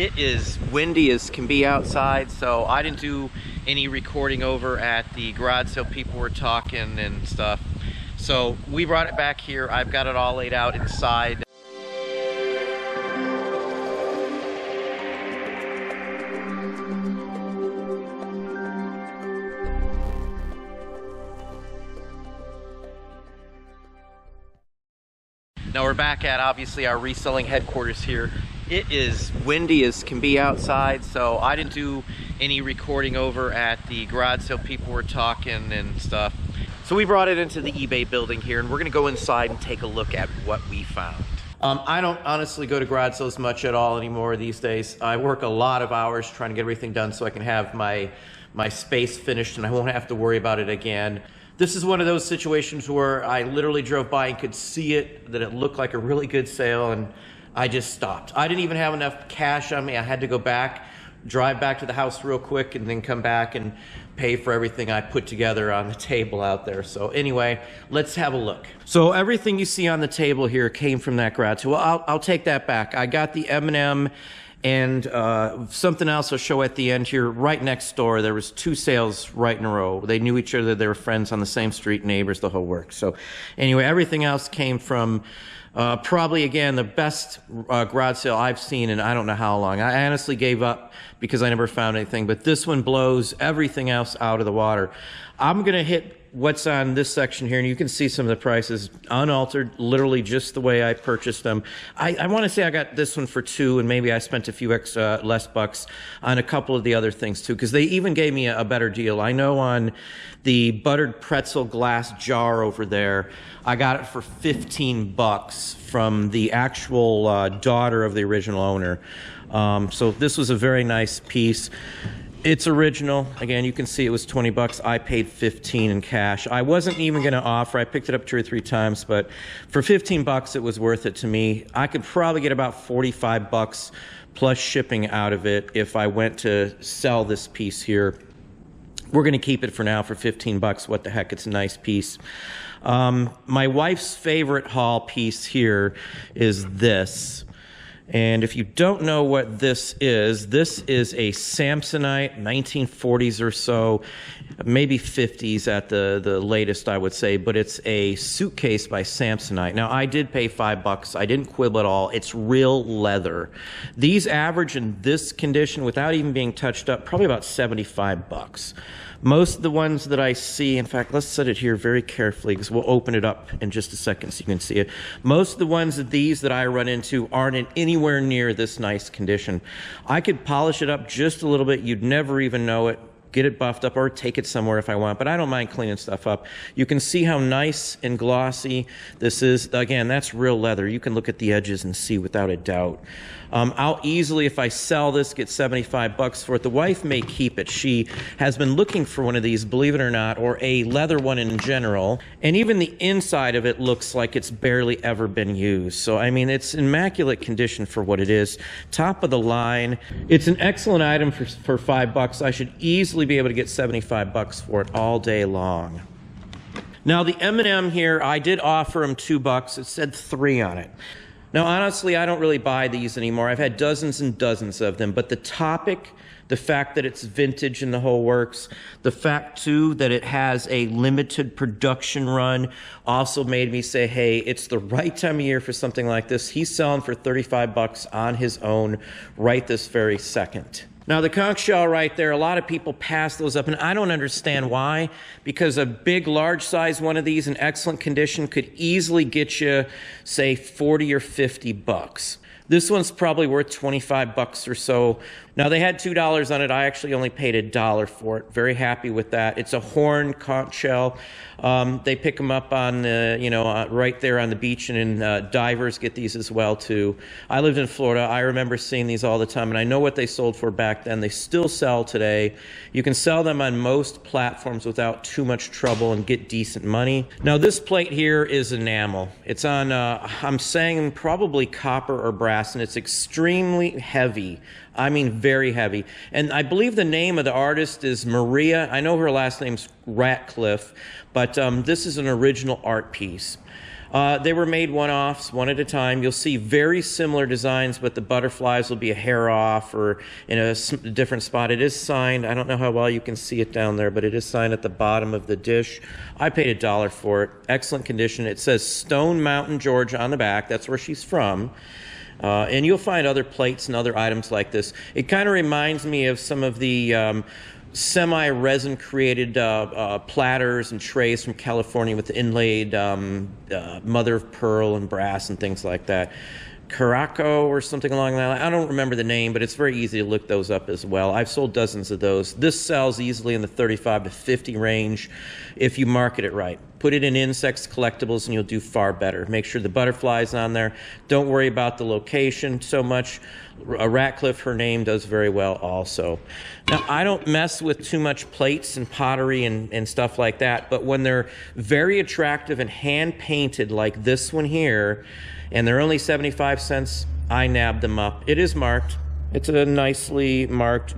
It is windy as can be outside, so I didn't do any recording over at the garage sale. People were talking and stuff. So we brought it back here. I've got it all laid out inside. Now we're back at obviously our reselling headquarters here. It is windy as can be outside, so I didn't do any recording over at the garage sale. People were talking and stuff. So we brought it into the eBay building here, and we're gonna go inside and take a look at what we found. I don't honestly go to garage sales much at all anymore these days. I work a lot of hours trying to get everything done so I can have my space finished and I won't have to worry about it again. This is one of those situations where I literally drove by and could see it, that it looked like a really good sale, and I just stopped. I didn't even have enough cash on me. I had to go back, drive back to the house real quick, and then come back and pay for everything I put together on the table out there. So anyway, let's have a look. So everything you see on the table here came from that garage. So I'll take that back. I got the M&M and something else I'll show at the end here. Right next door, there was 2 sales right in a row. They knew each other. They were friends on the same street, neighbors, the whole works. So anyway, everything else came from probably, again, the best garage sale I've seen in I don't know how long. I honestly gave up because I never found anything, but this one blows everything else out of the water. I'm going to hit what's on this section here, and you can see some of the prices unaltered, literally just the way I purchased them. I want to say I got this one for $2, and maybe I spent a few less bucks on a couple of the other things too, because they even gave me a better deal. I know on the buttered pretzel glass jar over there, I got it for 15 bucks from the actual daughter of the original owner. So this was a very nice piece. It's original. Again, you can see it was 20 bucks. I paid 15 in cash. I wasn't even going to offer. I picked it up 2 or 3 times, but for 15 bucks, it was worth it to me. I could probably get about 45 bucks plus shipping out of it if I went to sell this piece here. We're going to keep it for now for 15 bucks. What the heck? It's a nice piece. My wife's favorite haul piece here is this. And if you don't know what this is a Samsonite, 1940s or so, maybe 50s at the latest, I would say, but it's a Suitcase by Samsonite. Now, I did pay 5 bucks. I didn't quibble at all. It's real leather. These average in this condition, without even being touched up, probably about 75 bucks. Most of the ones that I see, in fact, let's set it here very carefully because we'll open it up in just a second so you can see it. Most of the ones of these that I run into aren't in anywhere near this nice condition. I could polish it up just a little bit. You'd never even know it. Get it buffed up or take it somewhere if I want, but I don't mind cleaning stuff up. You can see how nice and glossy this is. Again, that's real leather. You can look at the edges and see without a doubt. I'll easily, if I sell this, get 75 bucks for it. The wife may keep it. She has been looking for one of these, believe it or not, or a leather one in general. And even the inside of it looks like it's barely ever been used. So, I mean, it's immaculate condition for what it is. Top of the line. It's an excellent item for 5 bucks. I should easily be able to get 75 bucks for it all day long. Now, the M&M here, I did offer him 2 bucks. It said 3 on it. Now, honestly, I don't really buy these anymore. I've had dozens and dozens of them, but the topic, the fact that it's vintage in the whole works, the fact, too, that it has a limited production run also made me say, hey, it's the right time of year for something like this. He's selling for 35 bucks on his own right this very second. Now, the conch shell right there, a lot of people pass those up, and I don't understand why, because a big, large size one of these in excellent condition could easily get you, say, 40 or 50 bucks. This one's probably worth 25 bucks or so. Now, they had $2 on it. I actually only paid $1 for it. Very happy with that. It's a horn conch shell. They pick them up on the, right there on the beach, and divers get these as well too. I lived in Florida. I remember seeing these all the time, and I know what they sold for back then. They still sell today. You can sell them on most platforms without too much trouble and get decent money. Now, this plate here is enamel. It's on, I'm saying probably copper or brass, and it's extremely heavy. I mean, very heavy. And I believe the name of the artist is Maria. I know her last name's Ratcliffe, but this is an original art piece. They were made one-offs, one at a time. You'll see very similar designs, but the butterflies will be a hair off or in a different spot. It is signed. I don't know how well you can see it down there, but it is signed at the bottom of the dish. I paid $1 for it. Excellent condition. It says Stone Mountain, Georgia on the back. That's where she's from. And you'll find other plates and other items like this. It kind of reminds me of some of the semi-resin created platters and trays from California with inlaid mother of pearl and brass and things like that. Caraco or something along that line. I don't remember the name, but it's very easy to look those up as well. I've sold dozens of those. This sells easily in the 35 to 50 range if you market it right. Put it in insects, collectibles, and you'll do far better. Make sure the butterfly's on there. Don't worry about the location so much. Ratcliffe, her name, does very well also. Now, I don't mess with too much plates and pottery and stuff like that, but when they're very attractive and hand-painted like this one here, and they're only 75 cents, I nabbed them up. It is marked. It's a nicely marked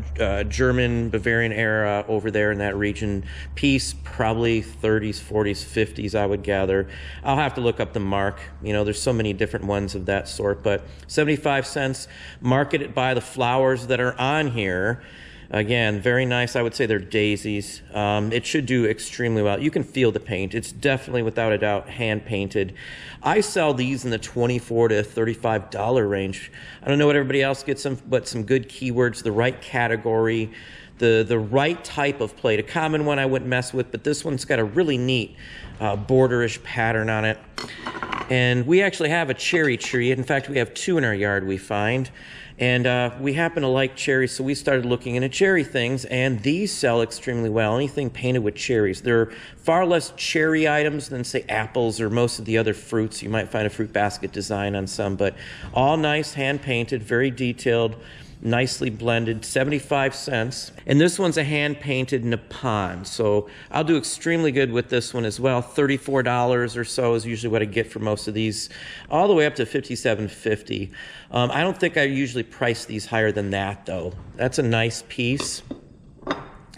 German, Bavarian era over there in that region piece, probably 30s, 40s, 50s, I would gather. I'll have to look up the mark. You know, there's so many different ones of that sort, but 75 cents, marketed by the flowers that are on here. Again, very nice. I would say they're daisies. It should do extremely well. You can feel the paint. It's definitely, without a doubt, hand-painted. I sell these in the $24 to $35 range. I don't know what everybody else gets them, but some good keywords, the right category, the right type of plate. A common one I wouldn't mess with, but this one's got a really neat borderish pattern on it. And we actually have a cherry tree. In fact, we have 2 in our yard, we find. And we happen to like cherries, so we started looking into cherry things, and these sell extremely well. Anything painted with cherries. There are far less cherry items than, say, apples or most of the other fruits. You might find a fruit basket design on some, but all nice, hand-painted, very detailed, nicely blended, 75 cents. And this one's a hand-painted Nippon, so I'll do extremely good with this one as well. $34 or so is usually what I get for most of these, all the way up to $57.50. I don't think I usually price these higher than that, though. That's a nice piece.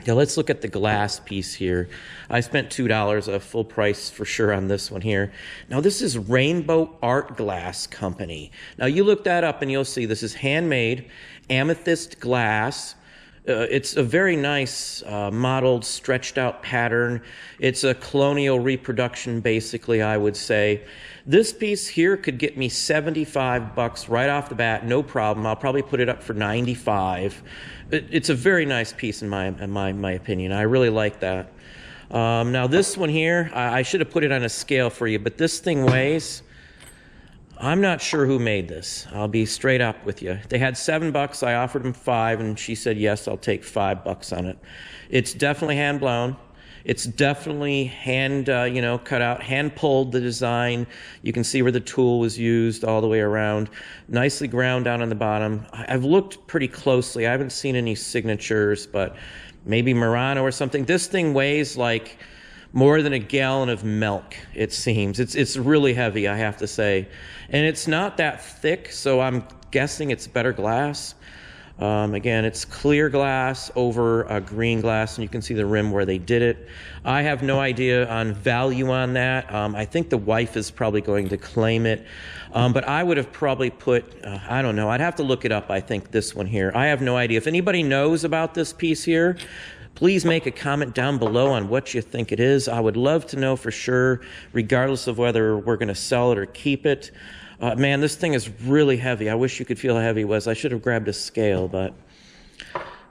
Now let's look at the glass piece here. I spent $2, a full price for sure on this one here. Now this is Rainbow Art Glass Company. Now you look that up and you'll see this is handmade amethyst glass. It's a very nice modeled, stretched out pattern. It's a colonial reproduction, basically, I would say. This piece here could get me 75 bucks right off the bat, no problem. I'll probably put it up for 95. It's a very nice piece in my opinion. I really like that. Now this one here, I should have put it on a scale for you, but this thing weighs, I'm not sure who made this. I'll be straight up with you. They had $7. I offered them 5, and she said, yes, I'll take $5 on it. It's definitely hand blown. It's definitely hand, cut out, hand pulled, the design. You can see where the tool was used all the way around. Nicely ground down on the bottom. I've looked pretty closely. I haven't seen any signatures, but maybe Murano or something. This thing weighs like more than a gallon of milk, it seems. It's really heavy, I have to say. And it's not that thick, so I'm guessing it's better glass. Again, it's clear glass over a green glass, and you can see the rim where they did it. I have no idea on value on that. I think the wife is probably going to claim it. But I would have probably put, I don't know, I'd have to look it up, I think, this one here. I have no idea. If anybody knows about this piece here, please make a comment down below on what you think it is. I would love to know for sure, regardless of whether we're going to sell it or keep it. Man, this thing is really heavy. I wish you could feel how heavy it was. I should have grabbed a scale, but...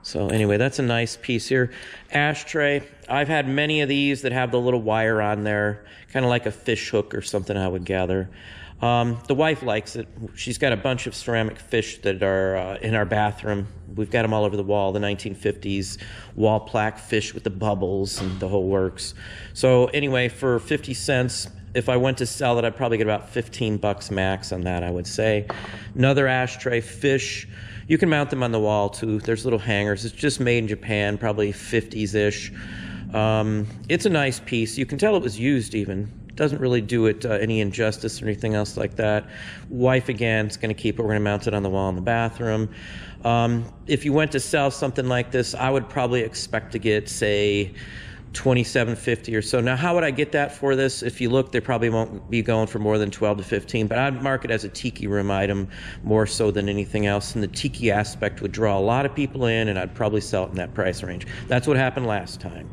So anyway, that's a nice piece here. Ashtray. I've had many of these that have the little wire on there, kind of like a fish hook or something, I would gather. The wife likes it. She's got a bunch of ceramic fish that are in our bathroom. We've got them all over the wall, the 1950s wall plaque fish with the bubbles and the whole works. So anyway, for 50 cents, if I went to sell it, I'd probably get about 15 bucks max on that, I would say. Another ashtray, fish. You can mount them on the wall too. There's little hangers. It's just made in Japan, probably 50s-ish. It's a nice piece. You can tell it was used even. Doesn't really do it any injustice or anything else like that. Wife, again, is going to keep it. We're going to mount it on the wall in the bathroom. If you went to sell something like this, I would probably expect to get, say, $27.50 or so. Now, how would I get that for this? If you look, they probably won't be going for more than 12 to 15, but I'd mark it as a tiki room item more so than anything else, and the tiki aspect would draw a lot of people in, and I'd probably sell it in that price range. That's what happened last time.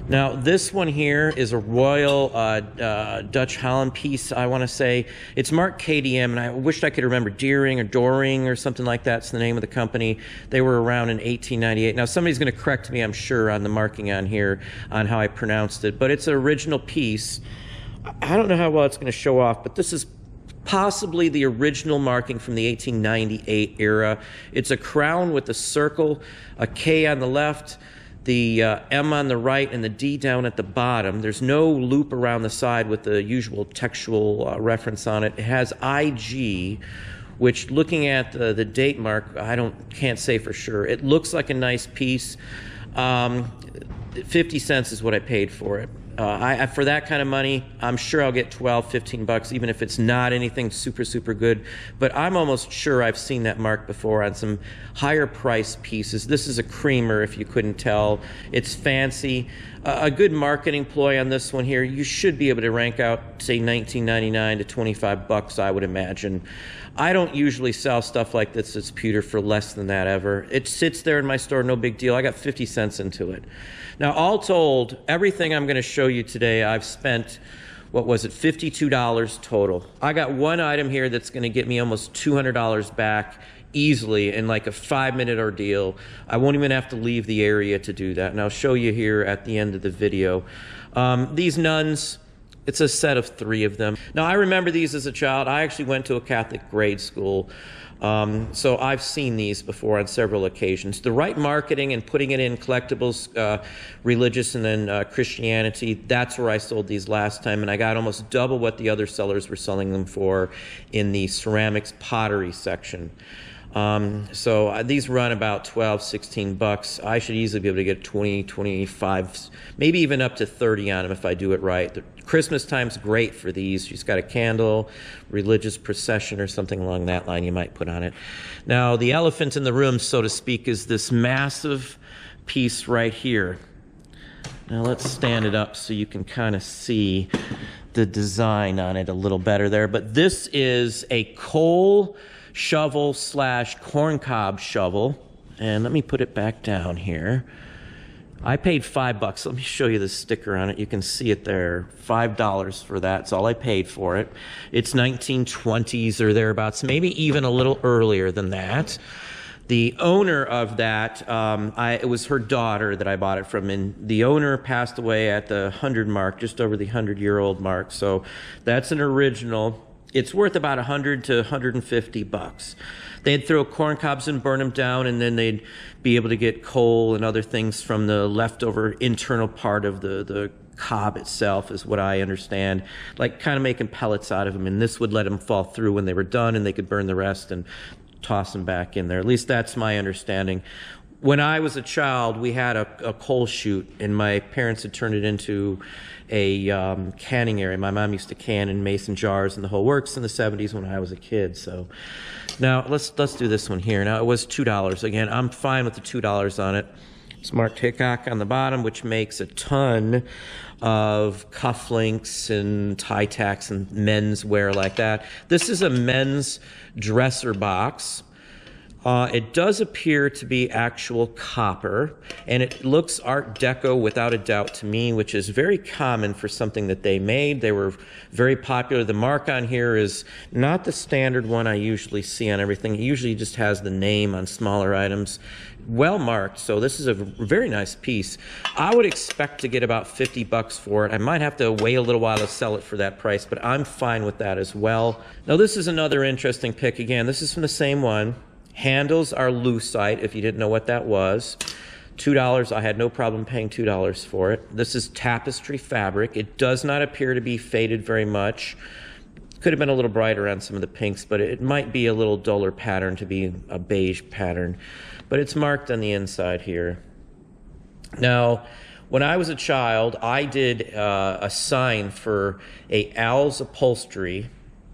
Now, this one here is a Royal Dutch Holland piece, I want to say. It's marked KDM, and I wished I could remember Deering or Doring or something like that's the name of the company. They were around in 1898. Now, somebody's going to correct me, I'm sure, on the marking on here on how I pronounced it, but it's an original piece. I don't know how well it's going to show off, but this is possibly the original marking from the 1898 era. It's a crown with a circle, a K on the left, the M on the right, and the D down at the bottom. There's no loop around the side with the usual textual reference on it. It has IG, which, looking at the date mark, can't say for sure. It looks like a nice piece. 50 cents is what I paid for it. For that kind of money, I'm sure I'll get 12, 15 bucks, even if it's not anything super, super good. But I'm almost sure I've seen that mark before on some higher price pieces. This is a creamer, if you couldn't tell. It's fancy. A good marketing ploy on this one here, you should be able to rank out, say, $19.99 to 25 bucks, I would imagine. I don't usually sell stuff like this that's pewter for less than that ever. It sits there in my store, no big deal. I got 50 cents into it. Now, all told, everything I'm going to show you today, I've spent, what was it, $52 total. I got one item here that's going to get me almost $200 back easily in like a 5-minute ordeal. I won't even have to leave the area to do that, and I'll show you here at the end of the video. These nuns, it's a set of 3 of them. Now, I remember these as a child. I actually went to a Catholic grade school. So I've seen these before on several occasions. The right marketing and putting it in collectibles, religious, and then Christianity, that's where I sold these last time, and I got almost double what the other sellers were selling them for in the ceramics pottery section. So these run about 12, 16 bucks. I should easily be able to get 20, 25, maybe even up to 30 on them if I do it right. The Christmas time's great for these. She's got a candle, religious procession or something along that line you might put on it. Now, the elephant in the room, so to speak, is this massive piece right here. Now let's stand it up so you can kind of see the design on it a little better there. But this is a coal shovel slash corncob shovel, and let me put it back down here. I paid $5. Let me show you the sticker on it. You can see it there. $5 for that. That's all I paid for it. It's 1920s or thereabouts, maybe even a little earlier than that. The owner of that, it was her daughter that I bought it from, and the owner passed away at the 100 mark, just over the 100-year-old mark. So that's an original. It's worth about 100 to 150 bucks. They'd throw corn cobs and burn them down, and then they'd be able to get coal and other things from the leftover internal part of the cob itself, is what I understand, like kind of making pellets out of them, and this would let them fall through when they were done, and they could burn the rest and toss them back in there. At least that's my understanding. When I was a child, we had a coal chute, and my parents had turned it into a canning area. My mom used to can in mason jars and the whole works in the 70s when I was a kid. So now let's do this one here. Now, it was $2. Again, I'm fine with the $2 on it. It's marked Hickok on the bottom, which makes a ton of cufflinks and tie tacks and men's wear like that. This is a men's dresser box. It does appear to be actual copper, and it looks Art Deco without a doubt to me, which is very common for something that they made. They were very popular. The mark on here is not the standard one I usually see on everything. It usually just has the name on smaller items. Well marked, so this is a very nice piece. I would expect to get about 50 bucks for it. I might have to wait a little while to sell it for that price, but I'm fine with that as well. Now, this is another interesting pick. Again, this is from the same one. Handles are lucite, if you didn't know what that was. $2, I had no problem paying $2 for it. This is tapestry fabric. It does not appear to be faded very much. Could have been a little brighter on some of the pinks, but it might be a little duller pattern to be a beige pattern. But it's marked on the inside here. Now, when I was a child, I did a sign for a Al's Upholstery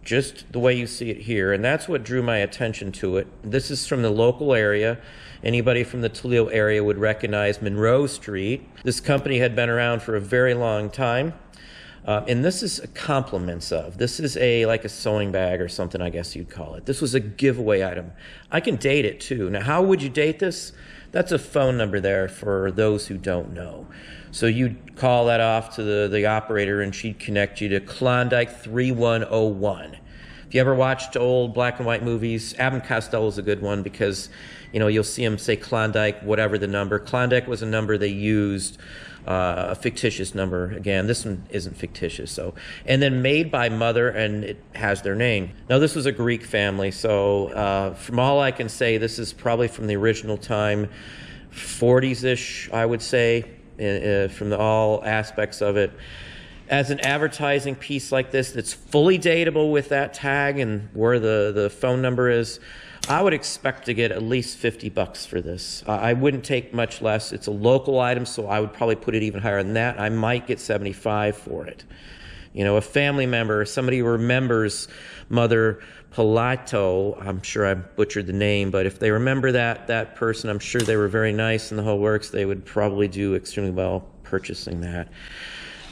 just the way you see it here, and that's what drew my attention to it. This is from the local area. Anybody from the Toledo area would recognize Monroe Street. This company had been around for a very long time. And this is compliments of. This is like a sewing bag or something, I guess you'd call it. This was a giveaway item. I can date it too. Now, how would you date this? That's a phone number there for those who don't know. So you'd call that off to the operator, and she'd connect you to Klondike 3101. If you ever watched old black and white movies, Abbott and Costello is a good one because, you know, you'll see them say Klondike, whatever the number. Klondike was a number they used, a fictitious number. Again, this one isn't fictitious. So, and then made by Mother, and it has their name. Now, this was a Greek family, so from all I can say, this is probably from the original time, 40s-ish, I would say, from all aspects of it. As an advertising piece like this that's fully dateable with that tag and where the phone number is, I would expect to get at least $50 for this. I wouldn't take much less. It's a local item, so I would probably put it even higher than that. I might get $75 for it. You know, a family member, somebody who remembers Mother Palato, I'm sure I butchered the name, but if they remember that person, I'm sure they were very nice in the whole works. They would probably do extremely well purchasing that.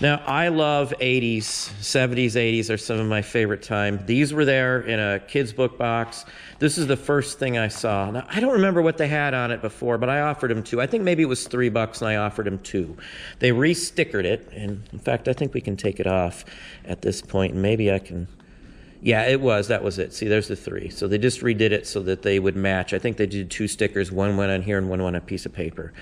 Now, I love 80s, 70s, 80s are some of my favorite time. These were there in a kid's book box. This is the first thing I saw. Now, I don't remember what they had on it before, but I offered them 2. I think maybe it was $3 and I offered them 2. They re-stickered it, and in fact, I think we can take it off at this point, and maybe I can... Yeah, that was it. See, there's the 3. So they just redid it so that they would match. I think they did 2 stickers, one went on here and one went on a piece of paper.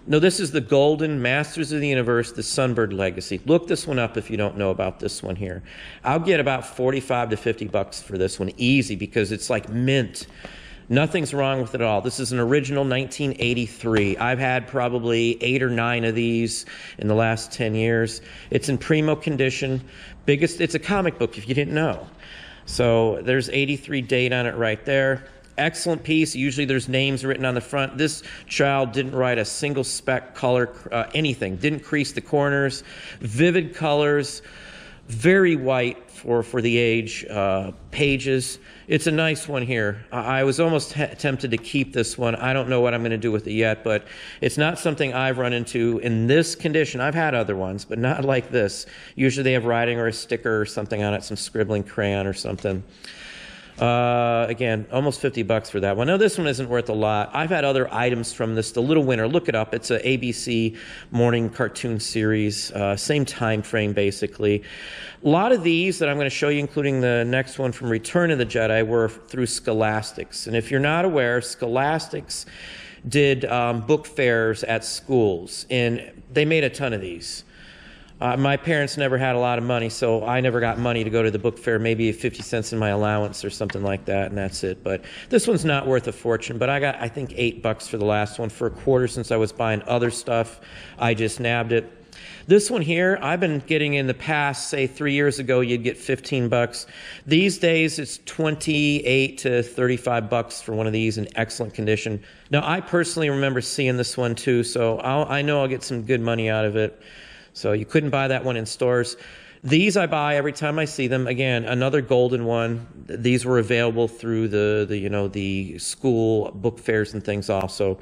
No, this is the Golden Masters of the Universe, the Sunbird Legacy. Look this one up if you don't know about this one here. I'll get about $45 to $50 for this one, easy, because it's like mint. Nothing's wrong with it at all. This is an original 1983. I've had probably 8 or 9 of these in the last 10 years. It's in primo condition. It's a comic book if you didn't know. So there's 83 date on it right there. Excellent piece. Usually there's names written on the front. This child didn't write a single speck, color, anything. Didn't crease the corners. Vivid colors. Very white for the age. Pages. It's a nice one here. I was almost tempted to keep this one. I don't know what I'm going to do with it yet, but it's not something I've run into in this condition. I've had other ones, but not like this. Usually they have writing or a sticker or something on it, some scribbling crayon or something. Again, almost $50 for that one. Now, this one isn't worth a lot. I've had other items from this. The Little Winner, look it up. It's a ABC morning cartoon series, same time frame, basically. A lot of these that I'm going to show you, including the next one from Return of the Jedi, were through Scholastics. And if you're not aware, Scholastics did book fairs at schools, and they made a ton of these. My parents never had a lot of money, so I never got money to go to the book fair, maybe 50 cents in my allowance or something like that, and that's it. But this one's not worth a fortune, but I got, I think, $8 for the last one. For a quarter, since I was buying other stuff, I just nabbed it. This one here, I've been getting in the past, say 3 years ago, you'd get $15. These days, it's $28 to $35 for one of these in excellent condition. Now, I personally remember seeing this one too, so I know I'll get some good money out of it. So you couldn't buy that one in stores. These I buy every time I see them. Again, another golden one. These were available through the school book fairs and things also.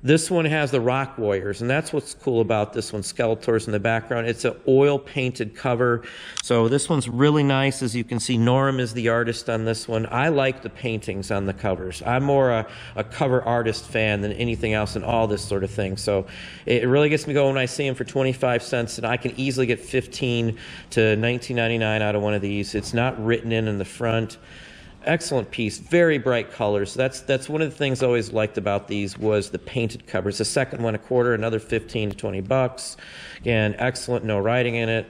This one has the Rock Warriors, and that's what's cool about this one. Skeletors in the background. It's an oil-painted cover, so this one's really nice. As you can see, Norm is the artist on this one. I like the paintings on the covers. I'm more a cover artist fan than anything else in all this sort of thing, so it really gets me going when I see them for 25 cents, and I can easily get $15 to $19.99 out of one of these. It's not written in the front. Excellent piece, very bright colors. That's one of the things I always liked about these was the painted covers. The second one, a quarter, another $15 to $20. Again, excellent, no writing in it.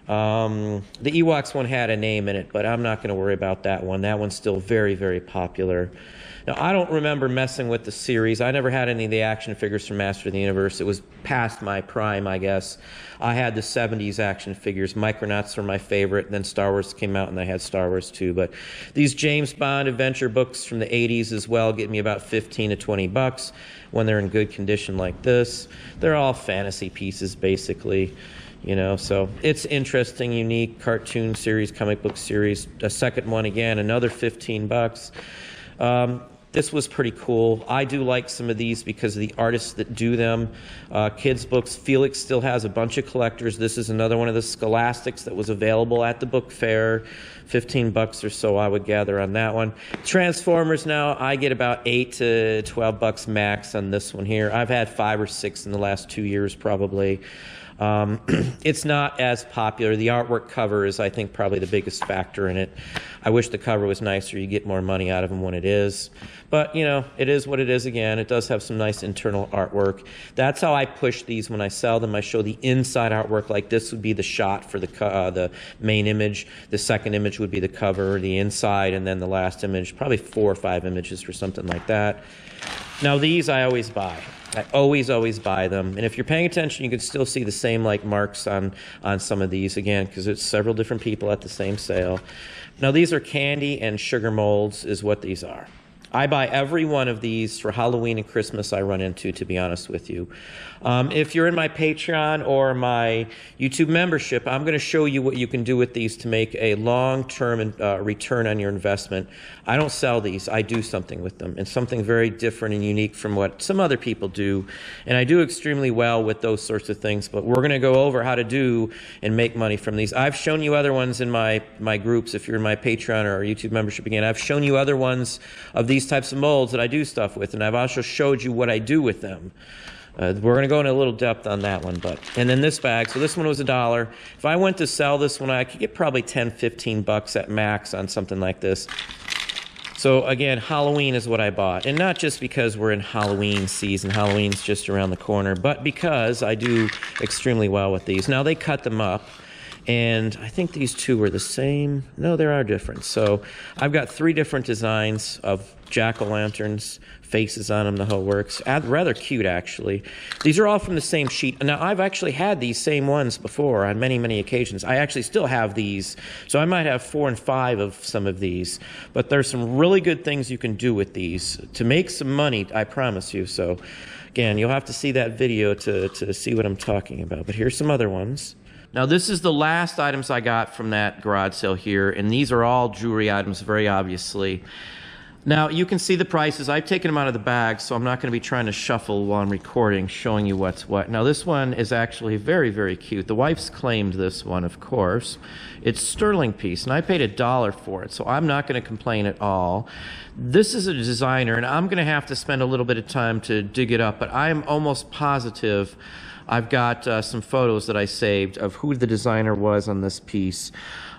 The Ewoks one had a name in it, but I'm not going to worry about that one. That one's still very, very popular. Now, I don't remember messing with the series. I never had any of the action figures from Master of the Universe. It was past my prime, I guess. I had the 70s action figures. Micronauts were my favorite. Then Star Wars came out, and I had Star Wars too. But these James Bond adventure books from the 80s as well get me about $15 to $20 when they're in good condition like this. They're all fantasy pieces, basically. You know, so it's interesting, unique cartoon series, comic book series. A second one again, another 15 bucks. This was pretty cool. I do like some of these because of the artists that do them. Kids books, Felix still has a bunch of collectors. This is another one of the Scholastics that was available at the book fair. 15 bucks or so, I would gather, on that one. Transformers now, I get about 8 to 12 bucks max on this one here. I've had 5 or 6 in the last 2 years probably. It's not as popular. The artwork cover is, I think, probably the biggest factor in it. I wish the cover was nicer. You get more money out of them when it is. But, you know, it is what it is again. It does have some nice internal artwork. That's how I push these when I sell them. I show the inside artwork. Like this would be the shot for the main image. The second image would be the cover, the inside, and then the last image, probably 4 or 5 images or something like that. Now these I always buy. I always buy them. And if you're paying attention, you can still see the same like marks on some of these, again, because it's several different people at the same sale. Now these are candy and sugar molds is what these are. I buy every one of these for Halloween and Christmas I run into, to be honest with you. If you're in my Patreon or my YouTube membership, I'm going to show you what you can do with these to make a long-term return on your investment. I don't sell these. I do something with them, and something very different and unique from what some other people do. And I do extremely well with those sorts of things, but we're going to go over how to do and make money from these. I've shown you other ones in my groups. If you're in my Patreon or YouTube membership again, I've shown you other ones of these types of molds that I do stuff with, and I've also showed you what I do with them. We're going to go into a little depth on that one. And then this bag, so this one was $1. If I went to sell this one, I could get probably 10, 15 bucks at max on something like this. So again, Halloween is what I bought. And not just because we're in Halloween season, Halloween's just around the corner, but because I do extremely well with these. Now they cut them up, and I think these two were the same. No, there are different. So I've got 3 different designs of jack-o'-lanterns, faces on them, the whole works. Rather cute, actually. These are all from the same sheet. Now, I've actually had these same ones before on many, many occasions. I actually still have these, so I might have 4 and 5 of some of these. But there's some really good things you can do with these to make some money, I promise you. So, again, you'll have to see that video to see what I'm talking about. But here's some other ones. Now, this is the last items I got from that garage sale here, and these are all jewelry items, very obviously. Now, you can see the prices. I've taken them out of the bag, so I'm not going to be trying to shuffle while I'm recording, showing you what's what. Now, this one is actually very, very cute. The wife's claimed this one, of course. It's sterling piece, and I paid $1 for it, so I'm not going to complain at all. This is a designer, and I'm going to have to spend a little bit of time to dig it up, but I'm almost positive I've got some photos that I saved of who the designer was on this piece.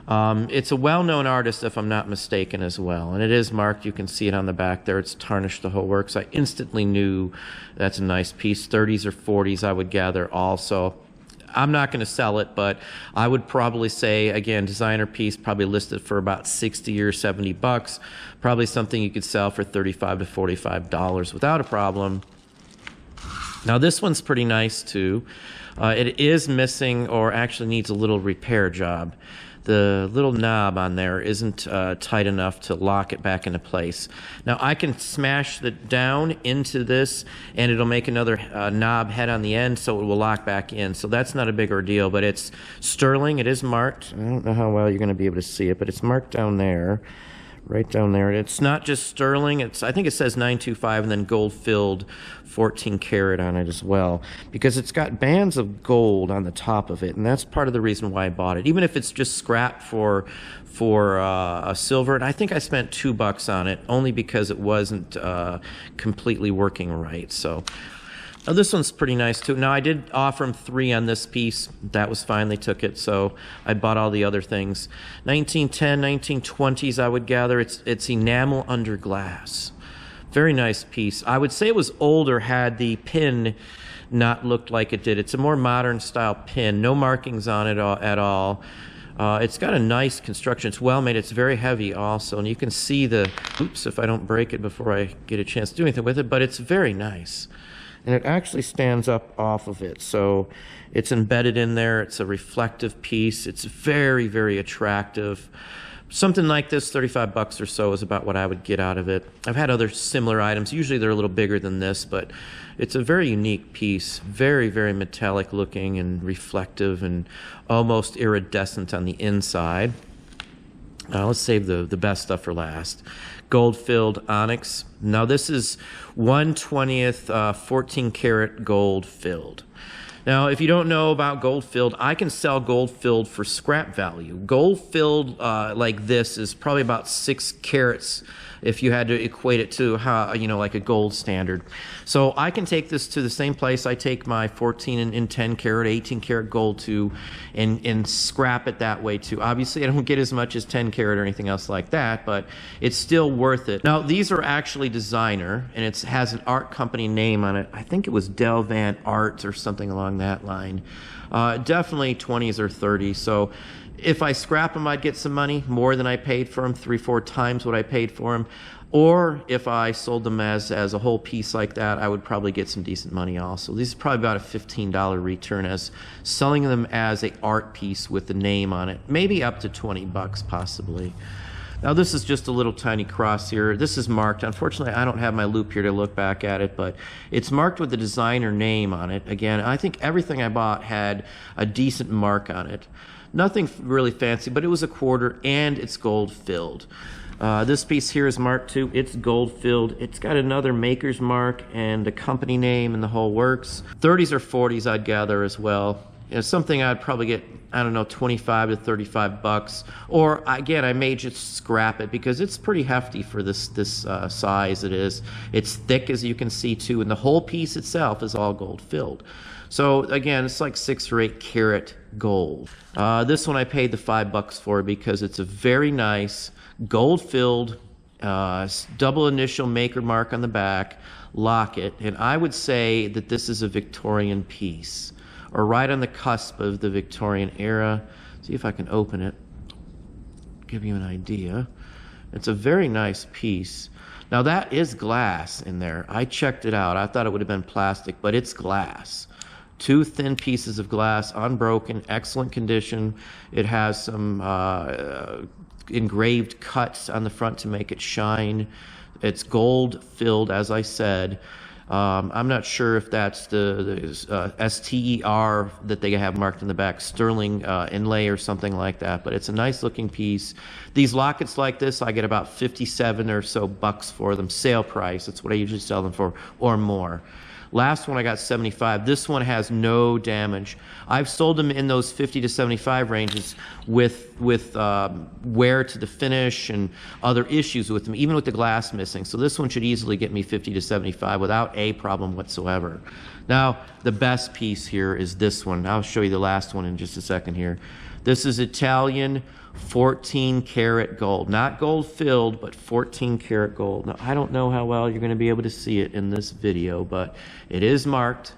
It's a well-known artist, if I'm not mistaken, as well. And it is marked. You can see it on the back there. It's tarnished, the whole works. I instantly knew that's a nice piece. 30s or 40s, I would gather also. I'm not going to sell it, but I would probably say, again, designer piece, probably listed for about 60 or 70 bucks. Probably something you could sell for $35 to $45 without a problem. Now, this one's pretty nice, too. It is missing, or actually needs a little repair job. The little knob on there isn't tight enough to lock it back into place. Now, I can smash it down into this, and it'll make another knob head on the end, so it will lock back in. So that's not a big ordeal, but it's sterling. It is marked. I don't know how well you're going to be able to see it, but it's marked down there. Right down there. It's not just sterling. I think it says 925 and then gold-filled 14 karat on it as well, because it's got bands of gold on the top of it, and that's part of the reason why I bought it. Even if it's just scrap for a silver, and I think I spent $2 on it only because it wasn't completely working right. So. Oh, this one's pretty nice, too. Now, I did offer them 3 on this piece. That was fine. They took it, so I bought all the other things. 1910, 1920s, I would gather. It's enamel under glass. Very nice piece. I would say it was older had the pin not looked like it did. It's a more modern-style pin. No markings on it at all. It's got a nice construction. It's well made. It's very heavy also, and you can see the... Oops, if I don't break it before I get a chance to do anything with it, but it's very nice. And it actually stands up off of it, so it's embedded in there. It's a reflective piece. It's very, very attractive. Something like this, 35 bucks or so, is about what I would get out of it. I've had other similar items. Usually they're a little bigger than this, but it's a very unique piece. Very, very metallic looking and reflective and almost iridescent on the inside. Let's save the best stuff for last. Gold-filled onyx. Now this is 1/20th 14 karat gold filled. Now, if you don't know about gold filled, I can sell gold filled for scrap value. Gold filled like this is probably about 6 carats if you had to equate it to how, you know, like a gold standard. So I can take this to the same place I take my 14 and 10 karat, 18 karat gold to and scrap it that way too. Obviously, I don't get as much as 10 karat or anything else like that, but it's still worth it. Now, these are actually designer, and it has an art company name on it. I think it was Del Van Art or something along that line. Definitely 20s or 30s. So if I scrap them, I'd get some money, more than I paid for them, 3-4 times what I paid for them. Or if I sold them as a whole piece like that, I would probably get some decent money also. These are probably about a $15 return as selling them as an art piece with the name on it. Maybe up to 20 bucks possibly. Now this is just a little tiny cross here. This is marked. Unfortunately, I don't have my loupe here to look back at it, but it's marked with the designer name on it. Again, I think everything I bought had a decent mark on it. Nothing really fancy, but it was a quarter and it's gold filled. This piece here is marked too. It's gold filled. It's got another maker's mark and a company name and the whole works. 30s or 40s I'd gather as well. You know, something I'd probably get, I don't know, 25 to 35 bucks. Or again, I may just scrap it because it's pretty hefty for this size it is. It's thick, as you can see too, and the whole piece itself is all gold filled. So again, it's like 6 or 8 karat gold. This one I paid the $5 for because it's a very nice gold filled double initial maker mark on the back locket, and I would say that this is a Victorian piece, or right on the cusp of the Victorian era. See if I can open it, give you an idea. It's a very nice piece. Now that is glass in there. I checked it out. I thought it would have been plastic, but it's glass. 2 thin pieces of glass, unbroken, excellent condition. It has some engraved cuts on the front to make it shine. It's gold filled, as I said. I'm not sure if that's the STER that they have marked in the back, sterling inlay or something like that, but it's a nice looking piece. These lockets like this, I get about 57 or so bucks for them, sale price. That's what I usually sell them for, or more. Last one I got 75. This one has no damage. I've sold them in those 50 to 75 ranges with wear to the finish and other issues with them, even with the glass missing. So this one should easily get me 50 to 75 without a problem whatsoever. Now, the best piece here is this one. I'll show you the last one in just a second here. This is Italian 14 karat gold. Not gold filled, but 14 karat gold. Now, I don't know how well you're going to be able to see it in this video, but it is marked.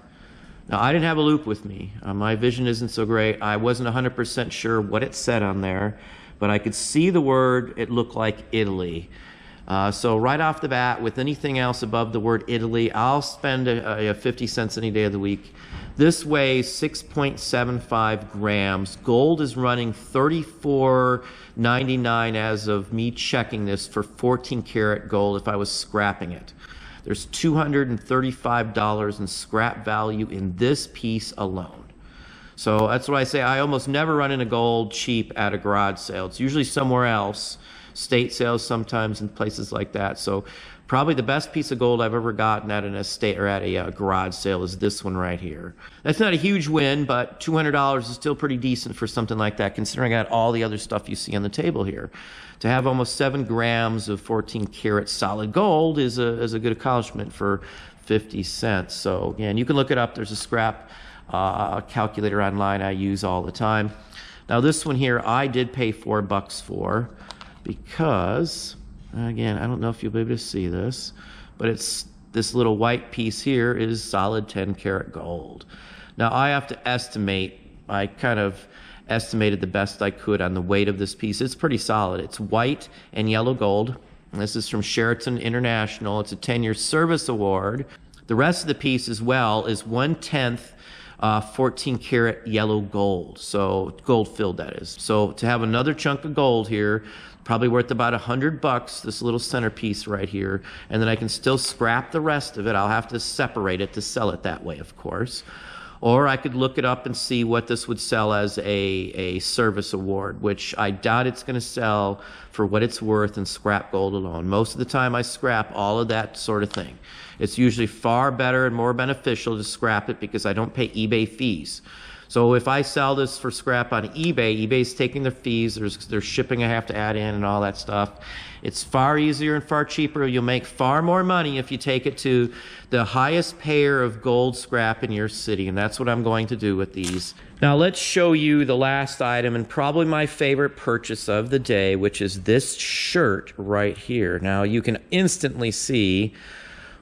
Now, I didn't have a loupe with me. My vision isn't so great. I wasn't 100% sure what it said on there, but I could see the word. It looked like Italy. So right off the bat, with anything else above the word Italy, I'll spend 50 cents any day of the week. This weighs 6.75 grams. Gold is running $34.99 as of me checking this for 14 karat gold if I was scrapping it. There's $235 in scrap value in this piece alone. So that's what I say. I almost never run into gold cheap at a garage sale. It's usually somewhere else. State sales sometimes in places like that. So probably the best piece of gold I've ever gotten at an estate or at a garage sale is this one right here. That's not a huge win, but $200 is still pretty decent for something like that, considering I got all the other stuff you see on the table here. To have almost 7 grams of 14 karat solid gold is a good accomplishment for 50 cents. So again, you can look it up. There's a scrap calculator online I use all the time. Now this one here I did pay $4 for, because, again, I don't know if you'll be able to see this, but it's this little white piece here is solid 10 karat gold. Now I have to estimate, I kind of estimated the best I could on the weight of this piece. It's pretty solid. It's white and yellow gold. And this is from Sheraton International. It's a 10-year service award. The rest of the piece as well is 1/10 14 karat yellow gold. So gold filled, that is. So to have another chunk of gold here, probably worth about $100, this little centerpiece right here, and then I can still scrap the rest of it. I'll have to separate it to sell it that way, of course. Or I could look it up and see what this would sell as a service award, which I doubt it's going to sell for what it's worth in scrap gold alone. Most of the time I scrap all of that sort of thing. It's usually far better and more beneficial to scrap it because I don't pay eBay fees. So if I sell this for scrap on eBay, eBay's taking their fees, there's shipping I have to add in and all that stuff. It's far easier and far cheaper. You'll make far more money if you take it to the highest payer of gold scrap in your city, and that's what I'm going to do with these. Now let's show you the last item and probably my favorite purchase of the day, which is this shirt right here. Now you can instantly see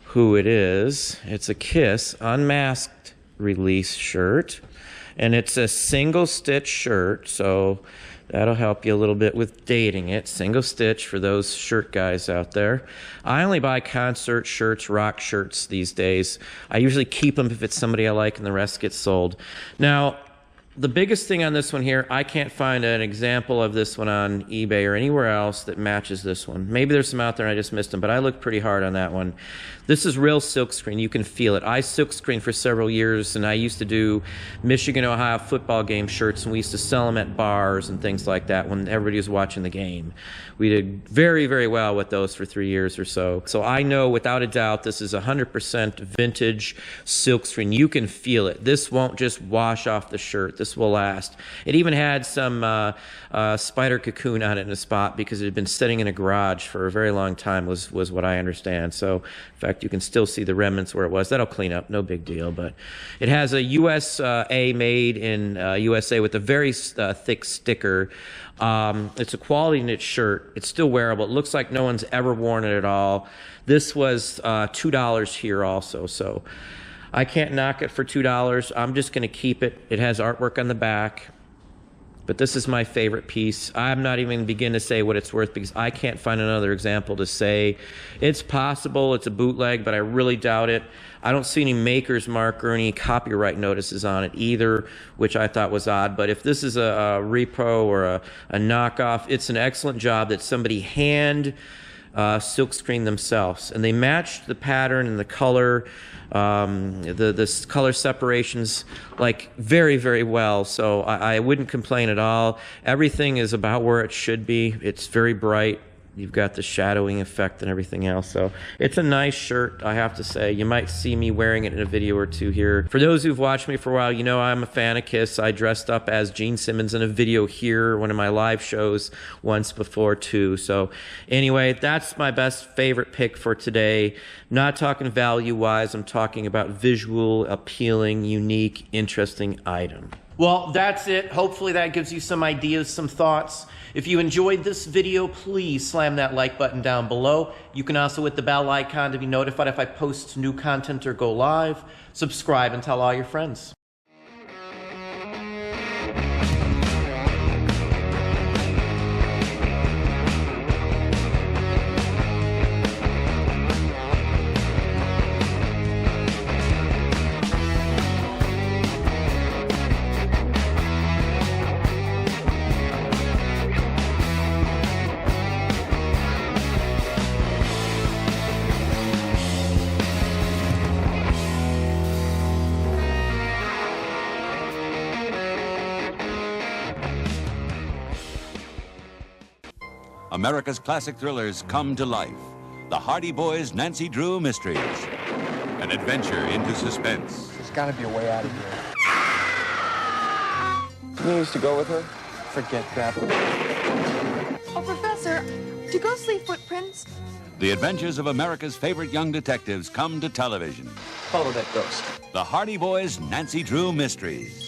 who it is. It's a Kiss Unmasked release shirt. And it's a single stitch shirt, so that'll help you a little bit with dating it. Single stitch for those shirt guys out there. I only buy concert shirts, rock shirts these days. I usually keep them if it's somebody I like and the rest gets sold. Now, the biggest thing on this one here, I can't find an example of this one on eBay or anywhere else that matches this one. Maybe there's some out there and I just missed them, but I looked pretty hard on that one. This is real silkscreen. You can feel it. I silkscreened for several years, and I used to do Michigan, Ohio football game shirts, and we used to sell them at bars and things like that when everybody was watching the game. We did very, very well with those for 3 years or so. So I know without a doubt this is 100% vintage silkscreen. You can feel it. This won't just wash off the shirt. This will last. It even had some spider cocoon on it in a spot because it had been sitting in a garage for a very long time was what I understand. So in fact, you can still see the remnants where it was. That'll clean up, no big deal. But it has a USA made in USA with a very thick sticker. It's a quality knit shirt. It's still wearable. It looks like no one's ever worn it at all. This was $2 here also, so I can't knock it for $2. I'm just going to keep it. It has artwork on the back. But this is my favorite piece. I'm not even going to begin to say what it's worth because I can't find another example to say. It's possible it's a bootleg, but I really doubt it. I don't see any maker's mark or any copyright notices on it either, which I thought was odd. But if this is a repro or a knockoff, it's an excellent job that somebody hand silkscreen themselves. And they matched the pattern and the color, the color separations like very, very well. So I wouldn't complain at all. Everything is about where it should be. It's very bright. You've got the shadowing effect and everything else. So it's a nice shirt, I have to say. You might see me wearing it in a video or two here. For those who've watched me for a while, you know I'm a fan of Kiss. I dressed up as Gene Simmons in a video here, one of my live shows once before too. So anyway, that's my best favorite pick for today. Not talking value-wise, I'm talking about visual, appealing, unique, interesting item. Well, that's it. Hopefully that gives you some ideas, some thoughts. If you enjoyed this video, please slam that like button down below. You can also hit the bell icon to be notified if I post new content or go live. Subscribe and tell all your friends. America's classic thrillers come to life. The Hardy Boys' Nancy Drew Mysteries. An adventure into suspense. There's got to be a way out of here. You used to go with her? Forget that. Oh, Professor, do ghosts leave footprints? The adventures of America's favorite young detectives come to television. Follow that ghost. The Hardy Boys' Nancy Drew Mysteries.